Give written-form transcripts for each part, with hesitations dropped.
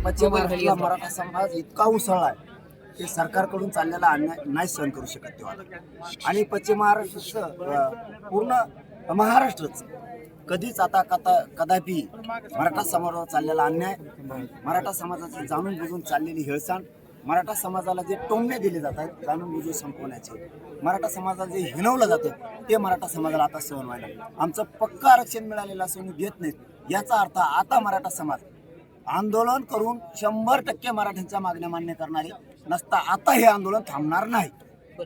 पश्चिम महाराष्ट्रातला मराठा समाज इतका उसळला आहे की सरकारकडून चाललेला अन्याय नाही सहन करू शकत तेव्हा. आणि पश्चिम महाराष्ट्राचं पूर्ण महाराष्ट्रच कधीच आता कदापि मराठा समाजावर चाललेला अन्याय, मराठा समाजाची जाणून बुजून चाललेली हेळसांड, मराठा समाजाला जे टोमणे दिले जातात जाणून बुजून संपवण्याचे, मराठा समाजाला जे हिणवलं जातं ते मराठा समाजाला आता सहन व्हायला. आमचं पक्का आरक्षण मिळालेलं असून देत नाहीत, याचा अर्थ आता मराठा समाज आंदोलन करून 100% मराठ्यांच्या मागण्या मान्य करणारे नसता आता हे आंदोलन थांबणार नाही.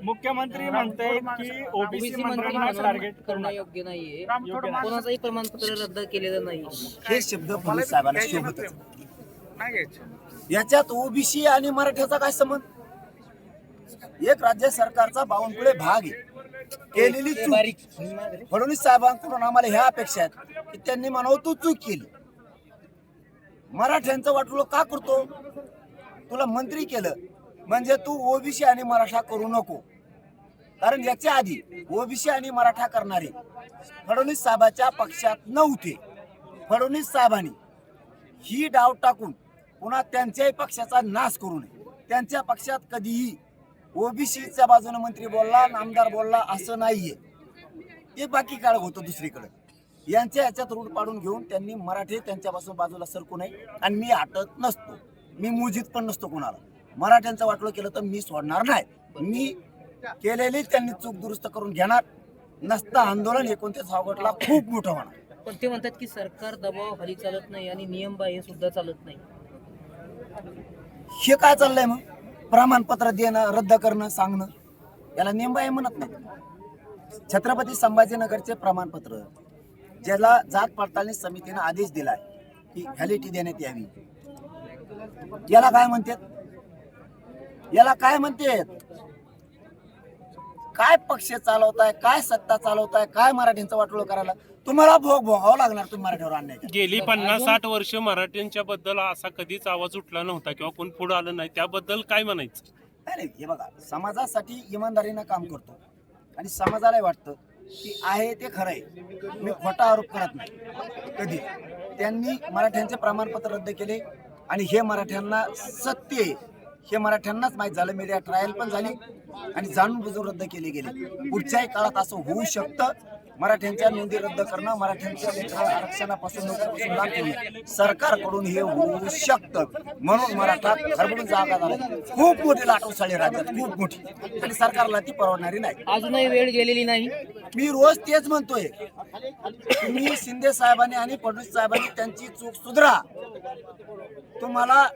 मुख्यमंत्री म्हणतायत की ओबीसी मंत्र्यांना टार्गेट करणं योग्य नाहीये, कोणाचंही प्रमाणपत्र रद्द केलेलं नाही. हे शब्द फडणवीस साहेबांना शोभतच नाही. याच्यात ओबीसी आणि मराठ्याचा काय संबंध? एक राज्य सरकारचा बावनकुळे भाग आहे. केलेली चूक फडणवीस साहेबांकडून आम्हाला ह्या अपेक्षा आहेत की त्यांनी म्हणावं तू चूक केली. मराठ्यांचं वाटलं का करतो? तुला मंत्री केलं म्हणजे तू ओबीसी आणि मराठा करू नको. कारण याच्या आधी ओबीसी आणि मराठा करणारे फडणवीस साहेबांच्या पक्षात नव्हते. फडणवीस साहेबांनी ही डाव टाकून पुन्हा त्यांच्याही पक्षाचा नाश करू नये. त्यांच्या पक्षात कधीही ओबीसीच्या बाजूने मंत्री बोलला, आमदार बोलला असं नाहीये. ते बाकी काळ होतं दुसरीकडे. यांच्या याच्यात रूढ पाडून घेऊन त्यांनी मराठी त्यांच्यापासून बाजूला सरकू नये. आणि मी हटत नसतो, मी मुजीत पण नसतो कोणाला. मराठ्यांचं वाटलं केलं तर मी सोडणार नाही. मी केलेली त्यांनी चूक दुरुस्त करून घेणार. नसता आंदोलन 29 ऑगस्टला खूप मोठं होणार. पण ते म्हणतात की सरकार दबाव खाली चालत नाही आणि नियम बाह्य सुद्धा चालत नाही. हे काय चाललंय मग? प्रमाणपत्र देणं, रद्द करणं, सांगणं, याला नियम आहे म्हणत नाही. छत्रपती संभाजीनगरचे प्रमाणपत्र ज्याला जात पडताळणी समितीने आदेश दिलाय की व्हॅलिडिटी देण्यात यावी, याला काय म्हणतात? याला काय म्हणतात? काय पक्ष चालवताय, काय सत्ता चालवताय, काय मराठ्यांचं वाटोळं करायला? तुम्हाला भोगावं लागणार. तुम्ही मराठ्यावर अन्याय केला. गेली 50-60 वर्ष मराठ्यांच्या बद्दल असा कधीच आवाज उठला नव्हता किंवा कोण पुढे आलं नाही, त्याबद्दल काय म्हणायचं? नाही, हे बघा, समाजासाठी इमानदारीनं काम करतो आणि समाजाला वाटतं की आहे ते खरं आहे, मी खोटा आरोप करत नाही कधी. त्यांनी मराठ्यांचे प्रमाणपत्र रद्द केले आणि हे मराठ्यांना सत्य आहे हे मराठ्यांनाच माहीत झालं. मीडिया ट्रायल पण झाली आणि जाणून बुजून रद्द केले गेले. पुढच्याही काळात असं होऊ शकतं. मराठ्यांच्या नोंदी रद्द करणं, मराठ्यांच्या आरक्षणापासून नोकरीपासून लांब ठेवणं सरकारकडून हे होऊ शकतं. म्हणून मराठा खरबडून जागा झाला. खूप मोठी लाटोसाळी राज्यात, खूप मोठी, आणि सरकारला ती परवडणारी नाही. अजूनही वेळ गेलेली नाही. मी रोज तेच म्हणतोय, तुम्ही शिंदे साहेबांनी आणि फडणवीस साहेबांनी त्यांची चूक सुधरा. तुम्हाला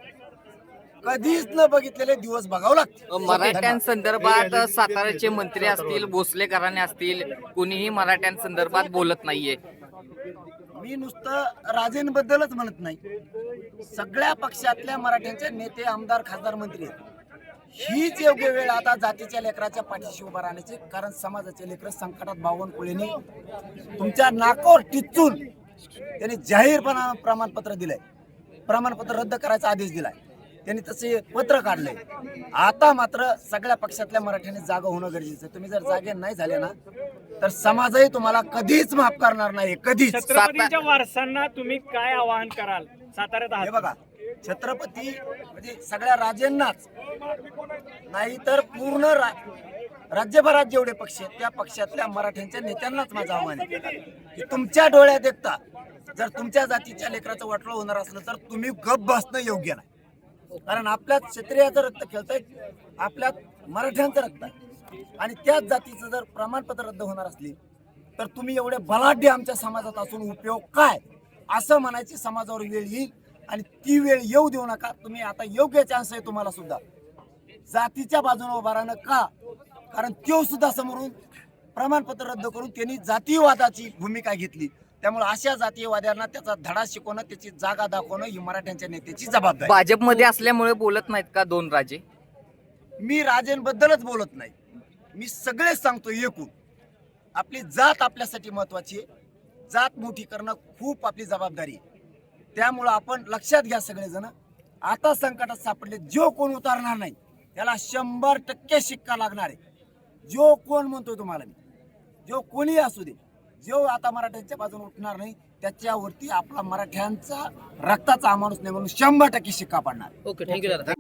कधीच न बघितलेले दिवस बघावं लागते. मराठ्यांसंदर्भात साताराचे मंत्री असतील, भोसले घराणे असतील, कुणीही मराठ्यांसंदर्भात बोलत नाहीये. मी नुसतं राजेंबद्दलच म्हणत नाही, सगळ्या पक्षातल्या मराठ्यांचे नेते, आमदार, खासदार, मंत्री आहेत. हीच योग्य वेळ आता जातीच्या लेकराच्या पाठीशी उभा राहण्याची. कारण समाजाचे लेकर संकटात बावनकुळेंनी तुमच्या नाकावर टिचून त्यांनी जाहीरपणा प्रमाणपत्र दिलंय, प्रमाणपत्र रद्द करायचा आदेश दिलाय. त्यांनी तसे पत्र काढले. आता मात्र सगळ्या पक्षातल्या मराठ्यांनी जागा होणं गरजेचं आहे. तुम्ही जर जागे नाही झाले ना तर समाजही तुम्हाला कधीच माफ करणार नाही. कधीच. छत्रपतींच्या वारसांना तुम्ही काय आवाहन कराल? साताऱ्यात हे बघा, छत्रपती म्हणजे सगळ्या राजेंनाच नाही तर पूर्ण राज्यभरात जेवढे पक्ष आहेत त्या पक्षातल्या मराठ्यांच्या नेत्यांनाच माझं आव्हान आहे की तुमच्या डोळ्यात देखता जर तुमच्या जातीच्या लेकराचं वाटोळं होणार असलं तर तुम्ही गप्प बसणं योग्य नाही. कारण आपल्यात क्षत्रियाचं रक्त खेळतंय, आपल्यात मराठ्यांचं रक्त आहे, आणि त्याच जातीचं जर प्रमाणपत्र रद्द होणार असली तर तुम्ही एवढे बलाढ्य आमच्या समाजात असून उपयोग काय, असं म्हणायची समाजावर वेळ येईल. आणि ती वेळ येऊ देऊ नका. तुम्ही आता योग्य चान्स आहे तुम्हाला सुद्धा जातीच्या बाजूने उभा राहणं. का? कारण तो सुद्धा समोरून प्रमाणपत्र रद्द करून त्यांनी जातीयवादाची भूमिका घेतली. त्यामुळे अशा जातीयवाद्यांना त्याचा धडा शिकवणं, त्याची जागा दाखवणं ही मराठ्यांच्या नेत्याची जबाबदारी. भाजपमध्ये असल्यामुळे बोलत नाहीत का दोन राजे? मी राजेंबद्दलच बोलत नाही, मी सगळेच सांगतो एकूण. आपली जात आपल्यासाठी महत्वाची आहे. जात मोठी करणं खूप आपली जबाबदारी आहे. त्यामुळं आपण लक्षात घ्या सगळेजण, आता संकटात सापडले जो कोण उतारणार नाही त्याला 100% शिक्का लागणार आहे. जो कोण म्हणतो तुम्हाला, मी जो कोणी असू दे, जो आता मराठ्यांच्या बाजूने उठणार नाही त्याच्यावरती आपला मराठ्यांचा रक्ताचा अमानुष नाही म्हणून 100% शिक्का पडणार. ओके, थँक्यू दादा.